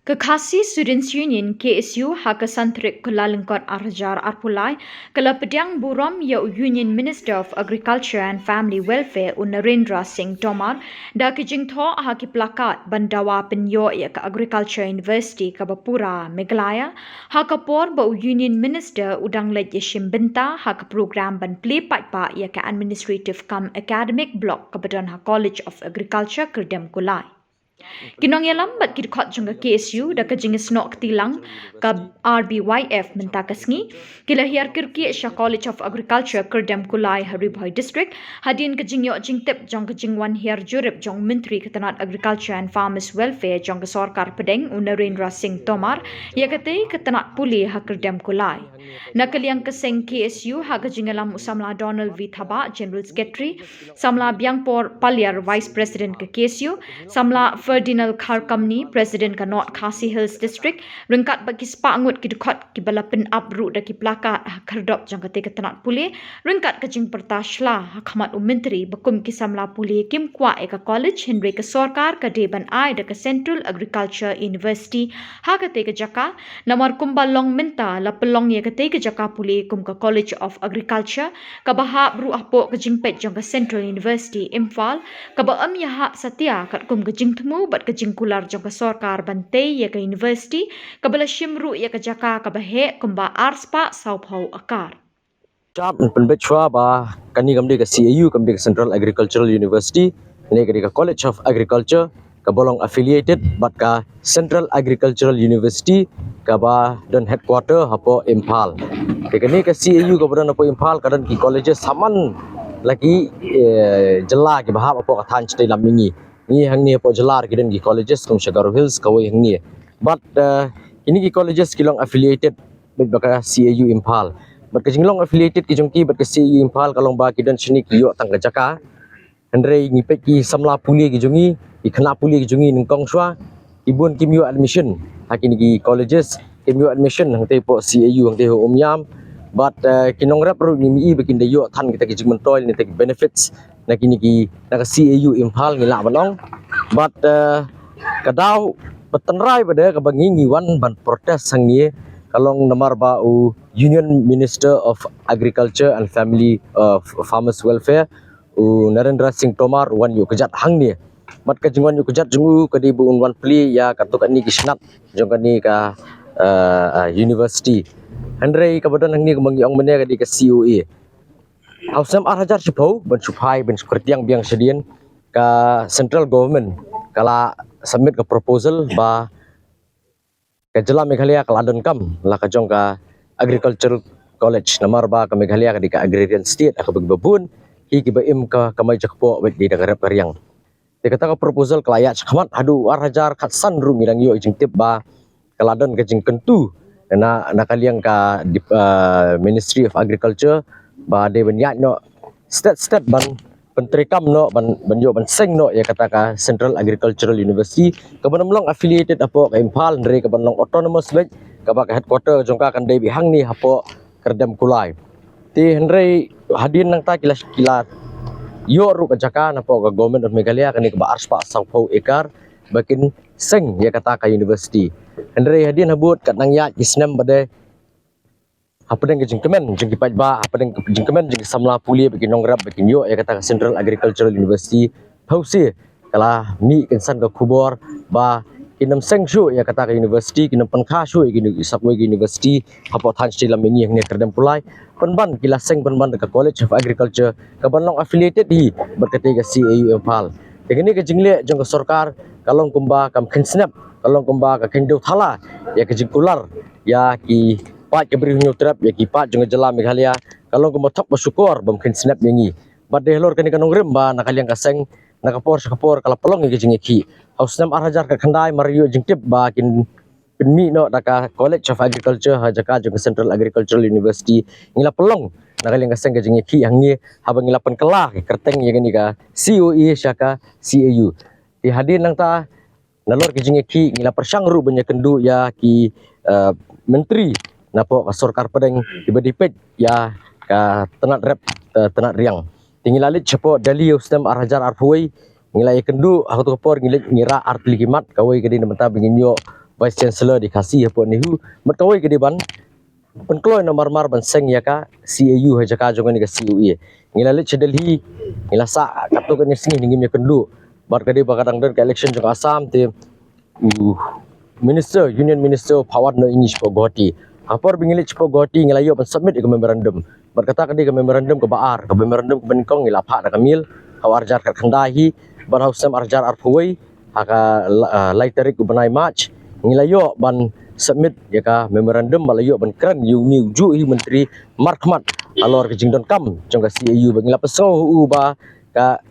Kekasih Students Union KSU haka santrik kelalengkot arjar arpulai kala pedang buram ya Union Minister of Agriculture and Family Welfare Narendra Singh Tomar da kijing tho haki plakat bandawa penyo ya ke Agriculture University ke Bapura Meghalaya haka por ba Union Minister udang lej yeshim benta haka program ban play pa ya ke Administrative Cum Academic Block ke Badan ha College of Agriculture Kerdem Kulai. Kinong yalam bat kidkot jangga KSU da kajing snok tilang ka RBYF menta kasngi kila hiar kirki Sha College of Agriculture Kerdem Kulai Haribhoi District hadin kajing yo jing tip jong kajing wan hiar jurip jong Menteri Ketanat Agriculture and Farmers Welfare jong Sorkar Pedeng Narendra Singh Tomar ya kate ketanat puli ha Kerdem Kulai nakaliang keseng KSU ha kajing alam usamla Donald V Thaba General Secretary samla biang por palyar Vice President ke KSU samla Ferdinand Kharkamni, President ka North Khasi Hills District, rengkat bagi sepangut ki dekot ki balapen abru da ki plakat kerdop jang kate ketanat puli, rengkat ka jing pertashla hakmat menteri bekum ki samla puli kim kwa eka college Henry ke Sorkar ka deban ai da ke Central Agriculture University ha kate ke Jaka, namar kumbalong menta la pelong ye kate ke Jaka puli kum ka College of Agriculture, ka baha bru ahpo ke jing pet jang ka Central University Imphal, ka ba ya ha satya kat kum ke jing temu bat ke jingkular jong ke Sorkar Bantay ya ke University kabala shimru ya ke Jaka kabahe kumba arspa saupau akar. Job penbechwa ba kani kamde ke CAU kamde ke Central Agricultural University ne ke College of Agriculture ka bolong affiliated bat ka Central Agricultural University ka ba dan headquarter hapo Imphal. Kani ke CAU ka badan hapo Imphal kadan ki colleges saman lagi jela ki bahap hapo ka than chtai lamingi ni hang ni po jelar kidan gi colleges kum Sugar Hills kawai hang ni but ini gi colleges kilong affiliated with baka CAU Imphal but ka jinglong affiliated ki jongki but ka CAU Imphal kalong ba kidan sini kiyo tang ka Jaka andre ngi pe ki samla puli ki jongi ki khana puli ki jongi ningkong swa ibun kimyo admission hakini gi colleges kimyo admission hang te po CAU hang te umyam but kinong rap ru ni mi bekin de yo than kita ki jingmentoi ni te benefits na kini ki na ka CAU Imphal ngila banong but kadau petenrai pada ka bangi wan ban protes sang ni kalong namar ba Union Minister of Agriculture and Family Farmers Welfare Narendra Singh Tomar wan yu kejat hang ni mat ka jingwan yu kejat jungu ka di bu wan pli ya ka to ni ki snap jong ka ni ka university Andre ka badan hang ni ka bangi ong mene ka di ka COE Ausam arhajar sipau ban supai ban sekretiang biang sedien ka central government kala submit ke proposal ba ke jela Meghalaya kala don kam la ka jong ka agricultural college namar ba ka Meghalaya ka di ka agrarian state ka babun hi ki ba im ka kamai jakpo wek di dagarap karyang de kata ka proposal kala ya chamat adu arhajar khatsan ru milang yo jing tip ba kala don ka jing kentu na nakaliang ka Ministry of Agriculture ba de banyak no state ban pentrikam no ban yo ban seng no ya kata ka Central Agricultural University ka banamlong affiliated apo ka Imphal ndre ka banlong autonomous lek ka ba ka headquarter jongka kan de bihang ni apo Kerdem Kulai ti ndre hadin nang ta kila yo ru ka Jaka na po ka government of Meghalaya kan ka ba arspa saupau ekar bakin seng ya kata ka university ndre hadin habut kat nang ya isnem bade apa dengan jengkemen jengkipat ba apa dengan jengkemen jeng samla puli bagi nongrap bagi yo ya kata Central Agricultural University pausi kala mi insan ke kubor ba kinam seng shu ya kata university kinam penkha shu sakwe university apa than stilam ini yang Kerdem Kulai penban kila seng penban ke College of Agriculture ke banlong affiliated di berkati ke CAU Imphal ini ke jingle jeng ke Sorkar kalong kumba kam kensnap kalong kumba ka kendo thala ya ke jingkular ya ki pat ke beri hunyo trap ya ki pat jeng jela Meghalaya kalong kumba thok bersyukur bamkin snap yangi bad de lor kani kanong rimba nakaliang kaseng nakapor kala pelong ke jeng ki hausnam arhajar ka khandai mario jeng tip ba kin penmi no daka College of Agriculture ha Jaka jeng Central Agricultural University ngila pelong nakaliang kaseng ke jeng ki hang ni habang ngila pen kelah kerteng ya gani ka COE syaka CAU di hadin nang ta nalor ke jeng ki ngila persyang ru banyak kendu ya ki menteri napo ka Sorkar Pedeng dibedipet ya ka tenat rep tenat riang tinggi lalit cepo dali ustem arhajar arpuai ngilai kendu aku tu por ngilit ngira art ligimat kawai kedi nementa binginyo Vice Chancellor dikasih apa ni hu matkawai ke deban penkloy nomor mar ban seng ya ka CAU ha jaka jongan ni ka CUE ngila le Delhi ngila sa kato kan singi ningim ya kendu bar kadi bakadang dan ka election jong Assam te Minister Union Minister Power no English po Guwahati apor bingili po Guwahati ngila yo ban submit ke memorandum berkata kadi ke memorandum ke baar ke memorandum ke benkong ngila pha da kamil hawarjar ka khandahi bar hausam arjar arpuai haka laitarik ubanai March ngilayo ban submit ya ka memorandum balayo ban kran yu ni ju hi menteri markhmat alor ke jingdon kam jongka CAU bangila peso u ba ka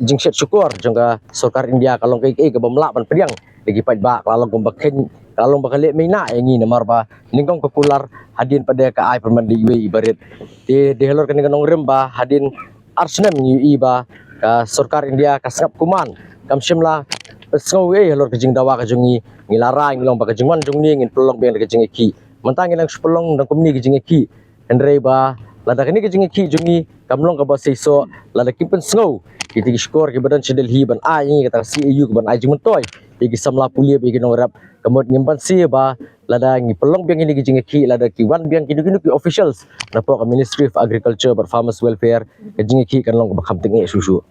jingset syukur jongka sarkar India kalong ke bamla ban pediang lagi pai ba kalong kombaken kalong bakale mina yangi namar ba ningkong popular hadin pada ka ai permandi ui ibarit de helor kan nong remba hadin arsnem ui ba ka sarkar India ka sangap kuman kam shimla pesau helor ke jing dawa ka jongi ngilara ngilong ba ka jingman jongni ngin pelong beng ka jing ki mentang ngilang pelong dang komni ka jing ki andre ba lada kini ka jing ki jongi kamlong ka ba seiso lada kimpen sngau kiti skor ke badan Delhi ban ai ni kata CAU ban ai jing toy igi samla pulia igi norap kamot ngimpan si ba lada ngi pelong beng ini ki jing ki lada ki wan beng ki ki officials napo ka Ministry of Agriculture but Farmers Welfare ka jing ki kan long ba khamting e susu